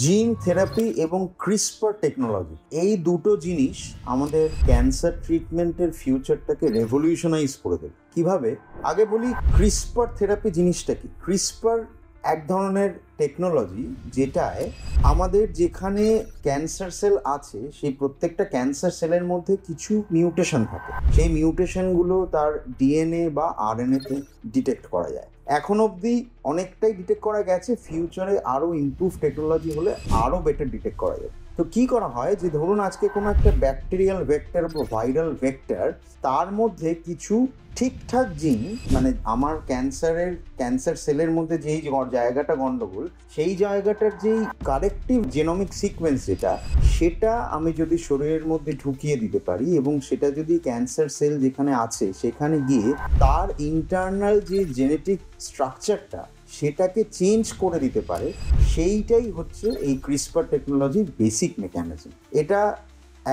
Gene therapy এবং CRISPR technology, এই দুটো জিনিস আমাদের ক্যান্সার ট্রিটমেন্টের ফিউচারটাকে রেভলিউশনাইজ করে দেবে। কিভাবে? আগে বলি ক্রিসপার থেরাপি জিনিসটা কি। ক্রিসপার এক ধরনের টেকনোলজি যেটায় আমাদের যেখানে ক্যান্সার সেল আছে সেই প্রত্যেকটা ক্যান্সার সেলের মধ্যে কিছু মিউটেশন থাকে। সেই মিউটেশনগুলো তার ডিএনএ বা আরএনএতে ডিটেক্ট করা যায়। এখন অবধি অনেকটাই ডিটেক্ট করা গেছে, ফিউচারে আরও ইমপ্রুভ টেকনোলজি হলে আরও বেটার ডিটেক্ট করা যাবে। তো কি করা হয় যে ধরুন আজকে কোনো একটা ব্যাকটেরিয়াল ভেক্টর বা ভাইরাল ভেক্টর, তার মধ্যে কিছু ঠিকঠাক জিন, মানে আমার ক্যান্সার সেলের মধ্যে যেই জায়গাটা গন্ডগোল, সেই জায়গাটার যেই কারেক্টিভ জেনোমিক সিকোয়েন্স সেটা আমি যদি শরীরের মধ্যে ঢুকিয়ে দিতে পারি এবং সেটা যদি ক্যান্সার সেল যেখানে আছে সেখানে গিয়ে তার ইন্টারনাল যে জেনেটিক স্ট্রাকচারটা সেটাকে চেঞ্জ করে দিতে পারে, সেইটাই হচ্ছে এই ক্রিসপার টেকনোলজির বেসিক মেকানিজম। এটা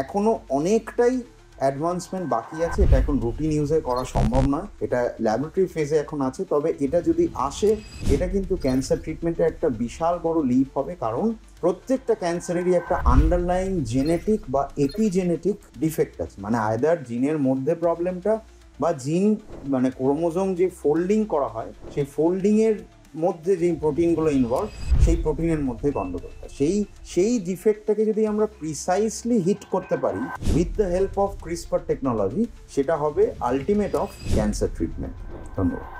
এখনো অনেকটাই অ্যাডভান্সমেন্ট বাকি আছে, এটা এখন রুটিন ইউজে করা সম্ভব নয়, এটা ল্যাবরেটরি ফেজে এখন আছে। তবে এটা যদি আসে, এটা কিন্তু ক্যান্সার ট্রিটমেন্টে একটা বিশাল বড় লিপ হবে, কারণ প্রত্যেকটা ক্যান্সারেরই একটা আন্ডারলাইং জেনেটিক বা এপিজেনেটিক ডিফেক্ট আছে। মানে আয়দার জিনের মধ্যে প্রবলেমটা বা জিন মানে ক্রোমোজোম যে ফোল্ডিং করা হয় সেই ফোল্ডিংয়ের মধ্যে যেই প্রোটিনগুলো ইনভলভ, সেই প্রোটিনের মধ্যে গন্ডগোলটা, সেই ডিফেক্টটাকে যদি আমরা প্রিসাইসলি হিট করতে পারি with the help of CRISPR technology, সেটা হবে আলটিমেট অফ ক্যান্সার ট্রিটমেন্ট। ধন্যবাদ।